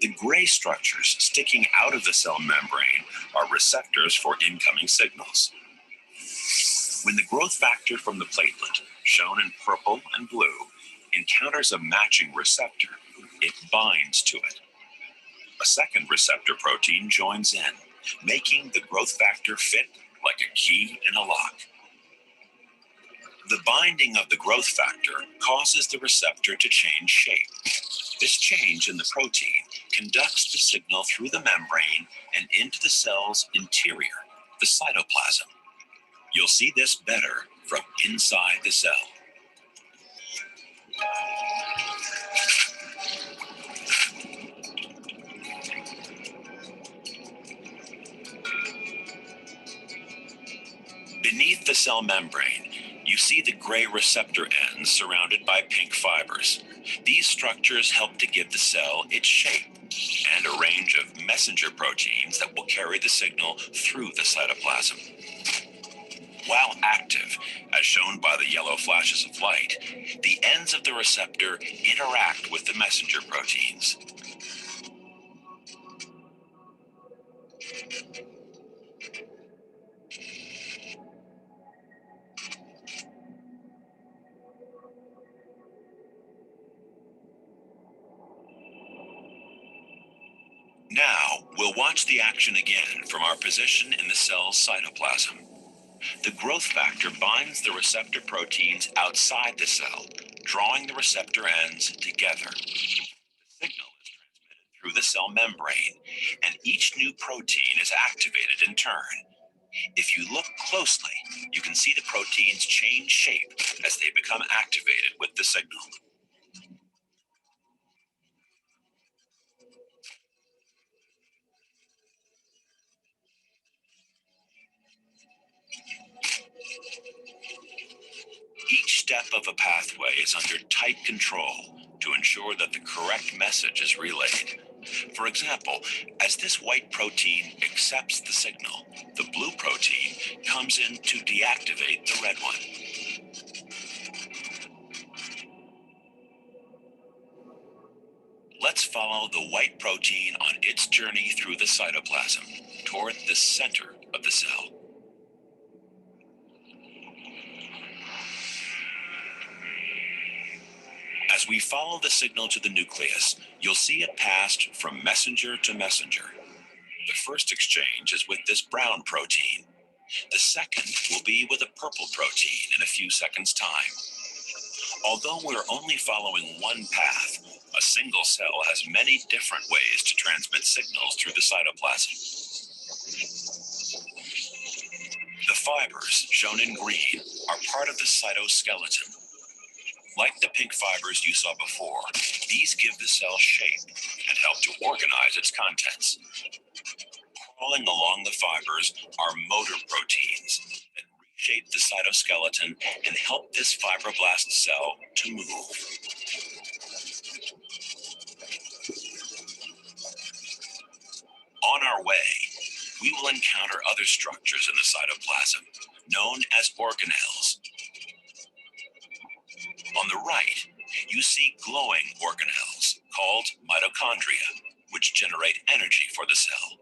The gray structures sticking out of the cell membrane are receptors for incoming signals. When the growth factor from the platelet, shown in purple and blue, encounters a matching receptor, it binds to it. A second receptor protein joins in, making the growth factor fit like a key in a lock. The binding of the growth factor causes the receptor to change shape. This change in the protein conducts the signal through the membrane and into the cell's interior, the cytoplasm. You'll see this better from inside the cell. Beneath the cell membrane, you see the gray receptor ends surrounded by pink fibers. These structures help to give the cell its shape and a range of messenger proteins that will carry the signal through the cytoplasm. While active, as shown by the yellow flashes of light, the ends of the receptor interact with the messenger proteins. Now, we'll watch the action again from our position in the cell's cytoplasm. The growth factor binds the receptor proteins outside the cell, drawing the receptor ends together. The signal is transmitted through the cell membrane, and each new protein is activated in turn. If you look closely, you can see the proteins change shape as they become activated with the signal. Each step of a pathway is under tight control to ensure that the correct message is relayed. For example, as this white protein accepts the signal, the blue protein comes in to deactivate the red one. Let's follow the white protein on its journey through the cytoplasm toward the center of the cell. As we follow the signal to the nucleus, you'll see it passed from messenger to messenger. The first exchange is with this brown protein. The second will be with a purple protein in a few seconds' time. Although we're only following one path, a single cell has many different ways to transmit signals through the cytoplasm. The fibers, shown in green, are part of the cytoskeleton. Like the pink fibers you saw before, these give the cell shape and help to organize its contents. Crawling along the fibers are motor proteins that reshape the cytoskeleton and help this fibroblast cell to move. On our way, we will encounter other structures in the cytoplasm, known as organelles. On the right, you see glowing organelles called mitochondria, which generate energy for the cell.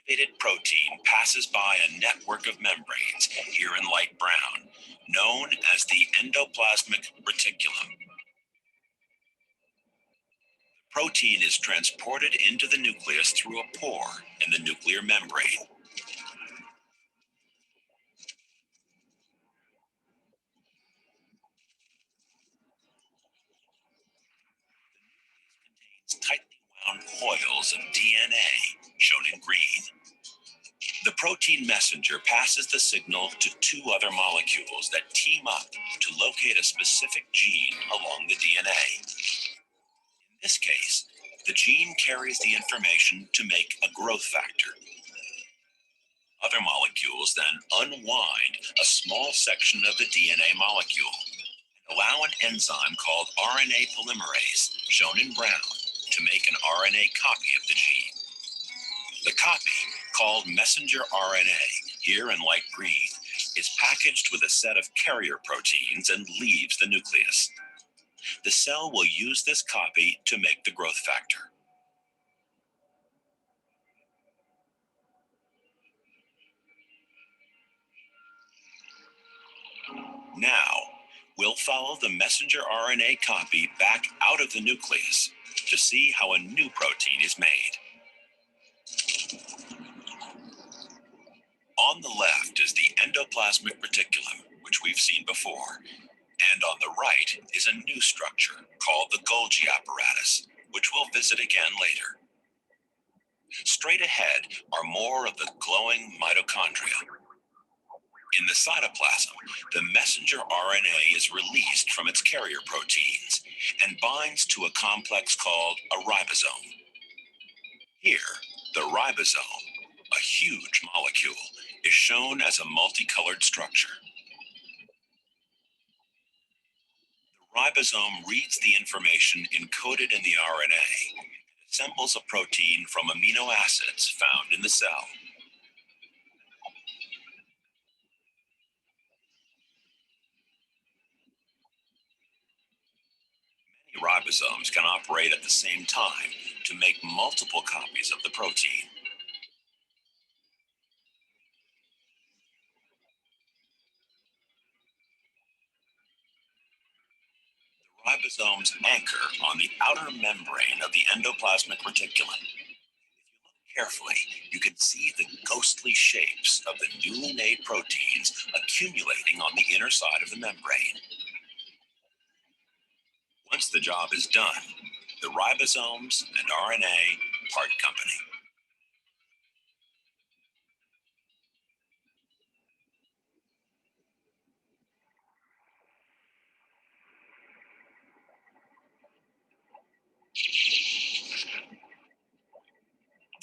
Activated protein passes by a network of membranes, here in light brown, known as the endoplasmic reticulum. The protein is transported into the nucleus through a pore in the nuclear membrane. Tightly wound coils of DNA, shown in green. The protein messenger passes the signal to two other molecules that team up to locate a specific gene along the DNA. In this case, the gene carries the information to make a growth factor. Other molecules then unwind a small section of the DNA molecule and allow an enzyme called RNA polymerase, shown in brown, to make an RNA copy of the gene. The copy, called messenger RNA, here in light green, is packaged with a set of carrier proteins and leaves the nucleus. The cell will use this copy to make the growth factor. Now, we'll follow the messenger RNA copy back out of the nucleus to see how a new protein is made. On the left is the endoplasmic reticulum, which we've seen before, and on the right is a new structure called the Golgi apparatus, which we'll visit again later. Straight ahead are more of the glowing mitochondria. In the cytoplasm, the messenger RNA is released from its carrier proteins and binds to a complex called a ribosome. Here, the ribosome, a huge molecule, is shown as a multicolored structure. The ribosome reads the information encoded in the RNA and assembles a protein from amino acids found in the cell. Many ribosomes can operate at the same time to make multiple copies of the protein. The ribosomes anchor on the outer membrane of the endoplasmic reticulum. If you look carefully, you can see the ghostly shapes of the newly made proteins accumulating on the inner side of the membrane. Once the job is done, the ribosomes and RNA part company.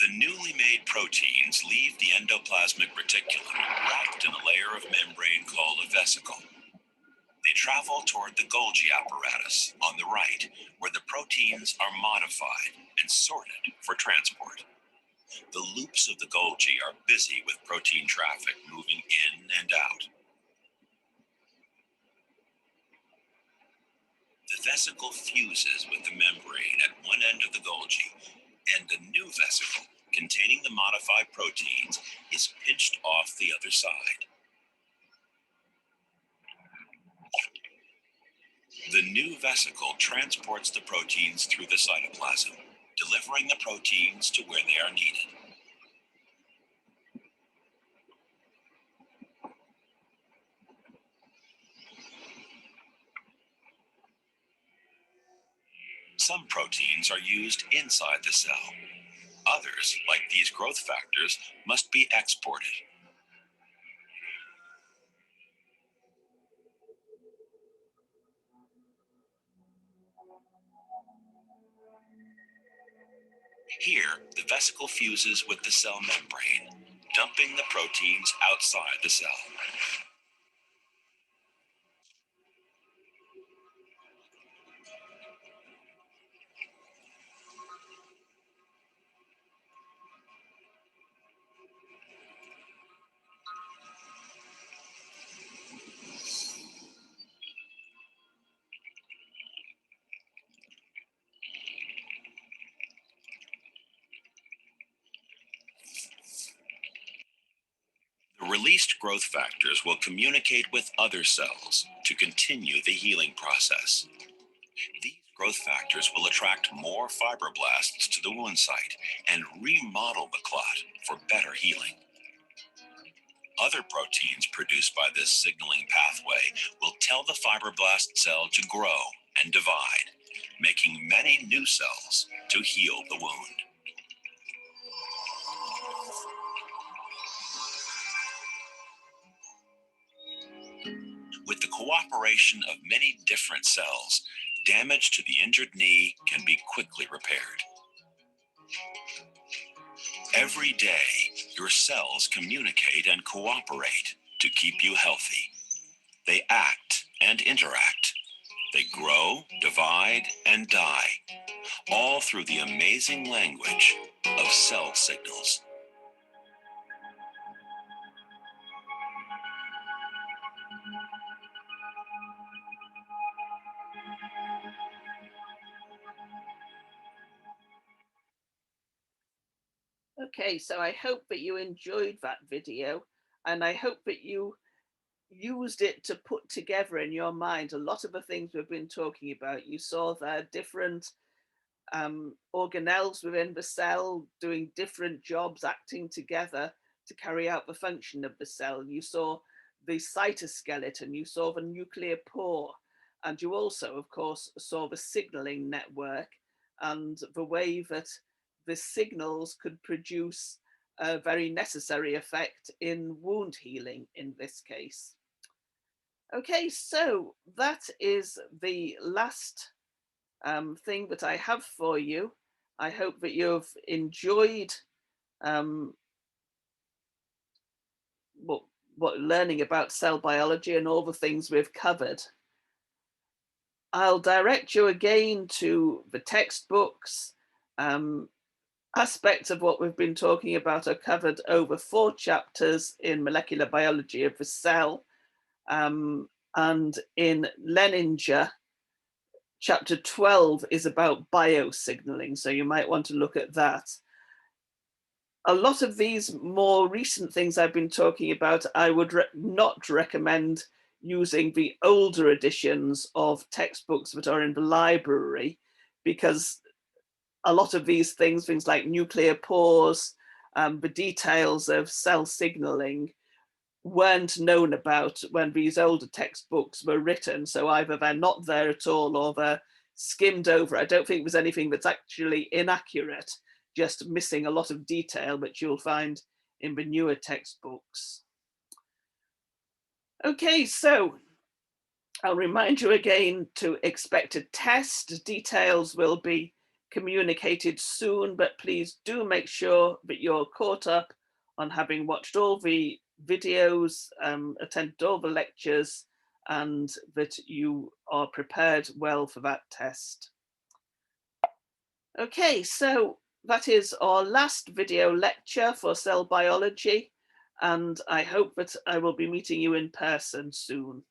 The newly made proteins leave the endoplasmic reticulum wrapped in a layer of membrane called a vesicle. They travel toward the Golgi apparatus on the right, where the proteins are modified and sorted for transport. The loops of the Golgi are busy with protein traffic moving in and out. The vesicle fuses with the membrane at one end of the Golgi, and a new vesicle containing the modified proteins is pinched off the other side. The new vesicle transports the proteins through the cytoplasm, delivering the proteins to where they are needed. Some proteins are used inside the cell. Others, like these growth factors, must be exported. Here, the vesicle fuses with the cell membrane, dumping the proteins outside the cell. The released growth factors will communicate with other cells to continue the healing process. These growth factors will attract more fibroblasts to the wound site and remodel the clot for better healing. Other proteins produced by this signaling pathway will tell the fibroblast cell to grow and divide, making many new cells to heal the wound. With the cooperation of many different cells, damage to the injured knee can be quickly repaired. Every day, your cells communicate and cooperate to keep you healthy. They act and interact. They grow, divide, and die, all through the amazing language of cell signals. Okay, so I hope that you enjoyed that video, and I hope that you used it to put together in your mind a lot of the things we've been talking about. You saw there different organelles within the cell doing different jobs, acting together to carry out the function of the cell. You saw the cytoskeleton, you saw the nuclear pore, and you also, of course, saw the signaling network and the way that the signals could produce a very necessary effect in wound healing in this case. Okay, so that is the last thing that I have for you. I hope that you've enjoyed um, what, learning about cell biology and all the things we've covered. I'll direct you again to the textbooks. Um, Aspects of what we've been talking about are covered over 4 chapters in molecular biology of the cell, and in Leninger, chapter 12 is about biosignaling, so you might want to look at that. A lot of these more recent things I've been talking about, I would not recommend using the older editions of textbooks that are in the library, because a lot of these things like nuclear pores, the details of cell signaling, weren't known about when these older textbooks were written. So either they're not there at all or they're skimmed over. I don't think there's anything that's actually inaccurate, just missing a lot of detail, which you'll find in the newer textbooks. Okay, so I'll remind you again to expect a test. Details will be communicated soon, but please do make sure that you're caught up on having watched all the videos, attended all the lectures, and that you are prepared well for that test. Okay, so that is our last video lecture for cell biology, and I hope that I will be meeting you in person soon.